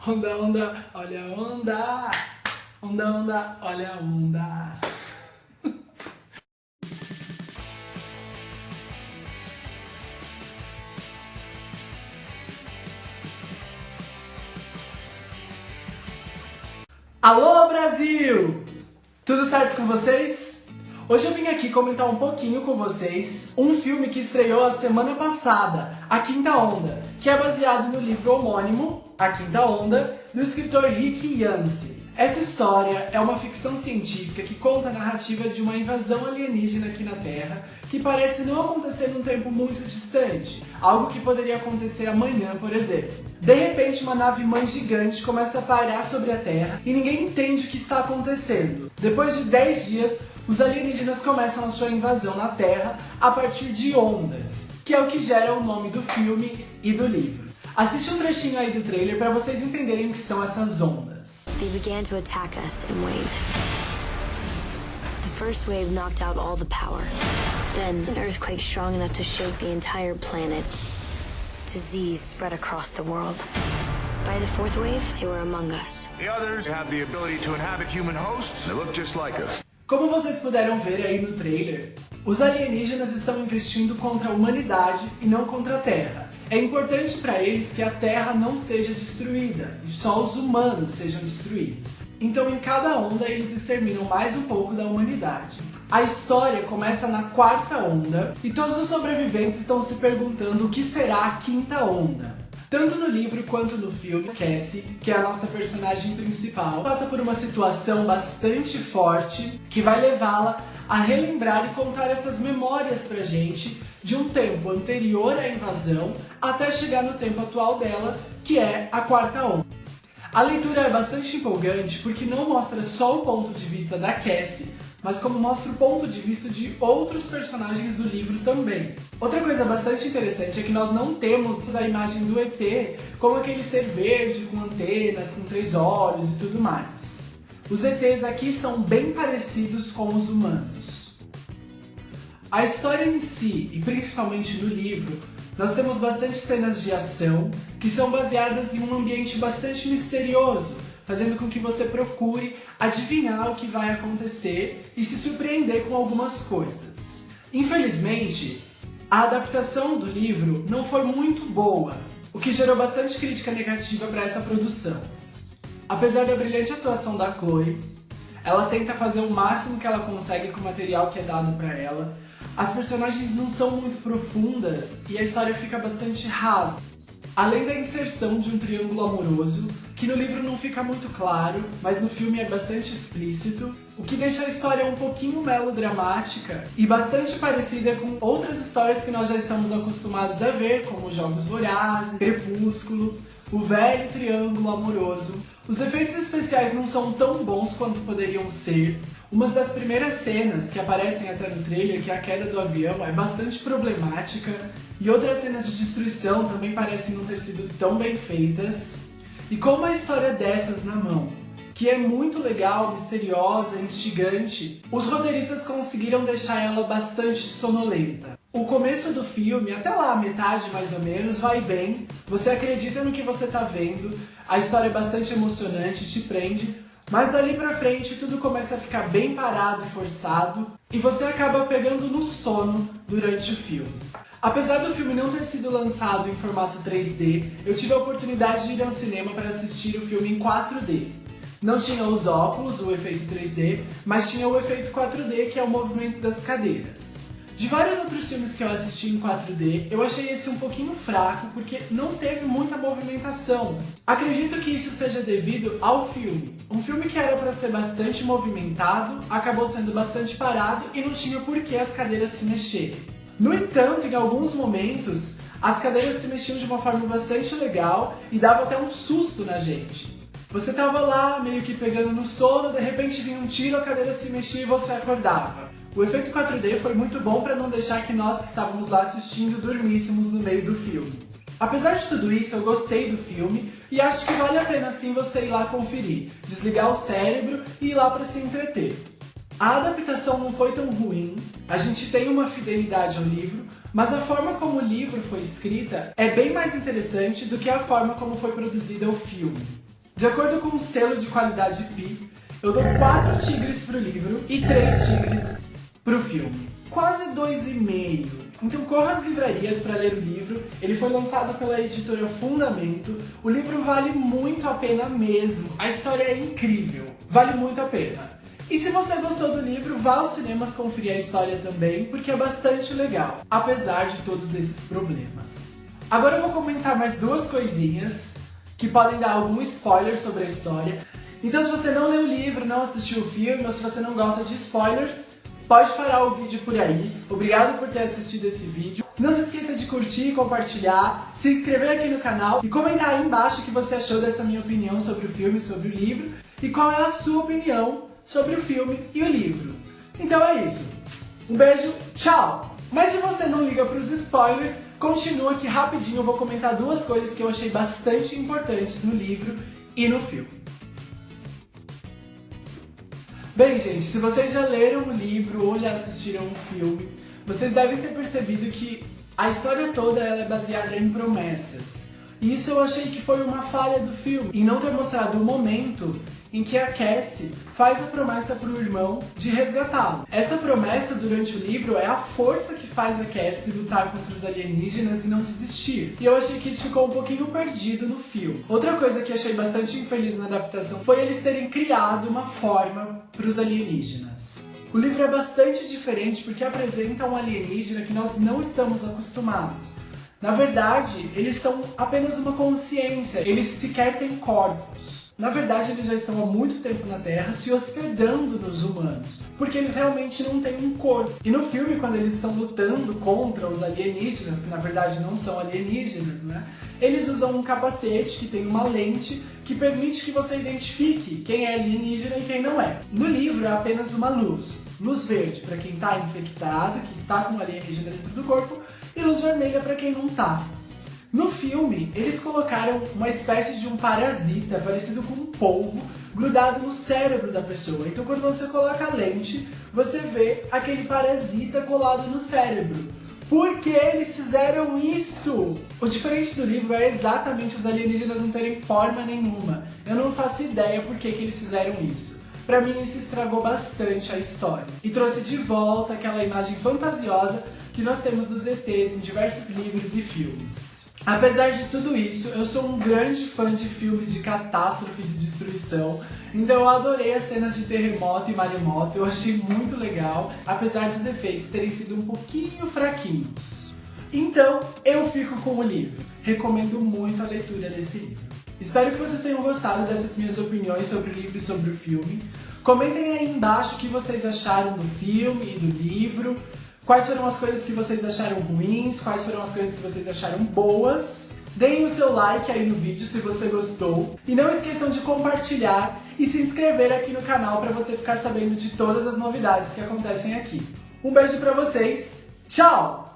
Onda, onda, olha a onda. Onda, onda, olha a onda. Alô, Brasil! Tudo certo com vocês? Hoje eu vim aqui comentar um pouquinho com vocês um filme que estreou a semana passada, A Quinta Onda, que é baseado no livro homônimo, A Quinta Onda, do escritor Rick Yancey. Essa história é uma ficção científica que conta a narrativa de uma invasão alienígena aqui na Terra, que parece não acontecer num tempo muito distante, algo que poderia acontecer amanhã, por exemplo. De repente, uma nave-mãe gigante começa a pairar sobre a Terra e ninguém entende o que está acontecendo. Depois de 10 dias, os alienígenas começam a sua invasão na Terra a partir de ondas, que é o que gera o nome do filme e do livro. Assiste um trechinho aí do trailer para vocês entenderem o que são essas ondas. They began to attack us in waves. The first wave knocked out all the power. Then, an earthquake strong enough to shake the entire planet. Disease spread across the world. By the fourth wave, they were among us. The others have the ability to inhabit human hosts. They look just like us. Como vocês puderam ver aí no trailer, os alienígenas estão investindo contra a humanidade e não contra a Terra. É importante para eles que a Terra não seja destruída e só os humanos sejam destruídos. Então, em cada onda, eles exterminam mais um pouco da humanidade. A história começa na quarta onda e todos os sobreviventes estão se perguntando o que será a quinta onda. Tanto no livro quanto no filme, Cassie, que é a nossa personagem principal, passa por uma situação bastante forte que vai levá-la a relembrar e contar essas memórias pra gente de um tempo anterior à invasão até chegar no tempo atual dela, que é a quarta onda. A leitura é bastante empolgante porque não mostra só o ponto de vista da Cassie, mas como mostra o ponto de vista de outros personagens do livro também. Outra coisa bastante interessante é que nós não temos a imagem do ET como aquele ser verde com antenas, com 3 olhos e tudo mais. Os ETs aqui são bem parecidos com os humanos. A história em si, e principalmente no livro, nós temos bastante cenas de ação que são baseadas em um ambiente bastante misterioso, fazendo com que você procure adivinhar o que vai acontecer e se surpreender com algumas coisas. Infelizmente, a adaptação do livro não foi muito boa, o que gerou bastante crítica negativa para essa produção. Apesar da brilhante atuação da Chloe, ela tenta fazer o máximo que ela consegue com o material que é dado para ela. As personagens não são muito profundas e a história fica bastante rasa. Além da inserção de um triângulo amoroso, que no livro não fica muito claro, mas no filme é bastante explícito, o que deixa a história um pouquinho melodramática e bastante parecida com outras histórias que nós já estamos acostumados a ver, como Jogos Vorazes, Crepúsculo, o velho triângulo amoroso. Os efeitos especiais não são tão bons quanto poderiam ser. Uma das primeiras cenas que aparecem até no trailer, que é a queda do avião, é bastante problemática, e outras cenas de destruição também parecem não ter sido tão bem feitas. E com uma história dessas na mão, que é muito legal, misteriosa, instigante, os roteiristas conseguiram deixar ela bastante sonolenta. O começo do filme, até lá a metade mais ou menos, vai bem, você acredita no que você tá vendo, a história é bastante emocionante, te prende, mas dali pra frente tudo começa a ficar bem parado e forçado, e você acaba pegando no sono durante o filme. Apesar do filme não ter sido lançado em formato 3D, eu tive a oportunidade de ir ao cinema para assistir o filme em 4D. Não tinha os óculos, o efeito 3D, mas tinha o efeito 4D, que é o movimento das cadeiras. De vários outros filmes que eu assisti em 4D, eu achei esse um pouquinho fraco porque não teve muita movimentação. Acredito que isso seja devido ao filme. Um filme que era para ser bastante movimentado, acabou sendo bastante parado e não tinha por que as cadeiras se mexerem. No entanto, em alguns momentos, as cadeiras se mexiam de uma forma bastante legal e dava até um susto na gente. Você tava lá, meio que pegando no sono, de repente vinha um tiro, a cadeira se mexia e você acordava. O efeito 4D foi muito bom para não deixar que nós que estávamos lá assistindo dormíssemos no meio do filme. Apesar de tudo isso, eu gostei do filme e acho que vale a pena sim você ir lá conferir, desligar o cérebro e ir lá para se entreter. A adaptação não foi tão ruim, a gente tem uma fidelidade ao livro, mas a forma como o livro foi escrita é bem mais interessante do que a forma como foi produzida o filme. De acordo com o selo de qualidade Pi, eu dou 4 tigres pro livro e 3 tigres pro filme. Quase 2,5. Então corra às livrarias para ler o livro. Ele foi lançado pela editora Fundamento. O livro vale muito a pena mesmo. A história é incrível. Vale muito a pena. E se você gostou do livro, vá aos cinemas conferir a história também, porque é bastante legal, apesar de todos esses problemas. Agora eu vou comentar mais 2 coisinhas que podem dar algum spoiler sobre a história. Então se você não leu o livro, não assistiu o filme, ou se você não gosta de spoilers, pode parar o vídeo por aí. Obrigado por ter assistido esse vídeo. Não se esqueça de curtir, compartilhar, se inscrever aqui no canal e comentar aí embaixo o que você achou dessa minha opinião sobre o filme, sobre o livro, e qual é a sua opinião sobre o filme e o livro. Então é isso. Um beijo, tchau! Mas se você não liga para os spoilers, continua que rapidinho eu vou comentar 2 coisas que eu achei bastante importantes no livro e no filme. Bem, gente, se vocês já leram o livro ou já assistiram o filme, vocês devem ter percebido que a história toda ela é baseada em promessas. E isso eu achei que foi uma falha do filme, em não ter mostrado o momento em que a Cassie faz a promessa para o irmão de resgatá-lo. Essa promessa durante o livro é a força que faz a Cassie lutar contra os alienígenas e não desistir. E eu achei que isso ficou um pouquinho perdido no filme. Outra coisa que achei bastante infeliz na adaptação foi eles terem criado uma forma para os alienígenas. O livro é bastante diferente porque apresenta um alienígena que nós não estamos acostumados. Na verdade, eles são apenas uma consciência, eles sequer têm corpos. Na verdade, eles já estão há muito tempo na Terra se hospedando nos humanos, porque eles realmente não têm um corpo. E no filme, quando eles estão lutando contra os alienígenas, que na verdade não são alienígenas, né? Eles usam um capacete que tem uma lente que permite que você identifique quem é alienígena e quem não é. No livro é apenas uma luz. Luz verde para quem está infectado, que está com alienígena dentro do corpo, e luz vermelha para quem não está. No filme, eles colocaram uma espécie de um parasita parecido com um polvo grudado no cérebro da pessoa. Então quando você coloca a lente, você vê aquele parasita colado no cérebro. Por que eles fizeram isso? O diferente do livro é exatamente os alienígenas não terem forma nenhuma. Eu não faço ideia por que eles fizeram isso. Pra mim isso estragou bastante a história e trouxe de volta aquela imagem fantasiosa que nós temos dos ETs em diversos livros e filmes. Apesar de tudo isso, eu sou um grande fã de filmes de catástrofes e destruição, então eu adorei as cenas de terremoto e maremoto, eu achei muito legal, apesar dos efeitos terem sido um pouquinho fraquinhos. Então, eu fico com o livro. Recomendo muito a leitura desse livro. Espero que vocês tenham gostado dessas minhas opiniões sobre o livro e sobre o filme. Comentem aí embaixo o que vocês acharam do filme e do livro. Quais foram as coisas que vocês acharam ruins, quais foram as coisas que vocês acharam boas. Deem o seu like aí no vídeo se você gostou. E não esqueçam de compartilhar e se inscrever aqui no canal para você ficar sabendo de todas as novidades que acontecem aqui. Um beijo pra vocês, tchau!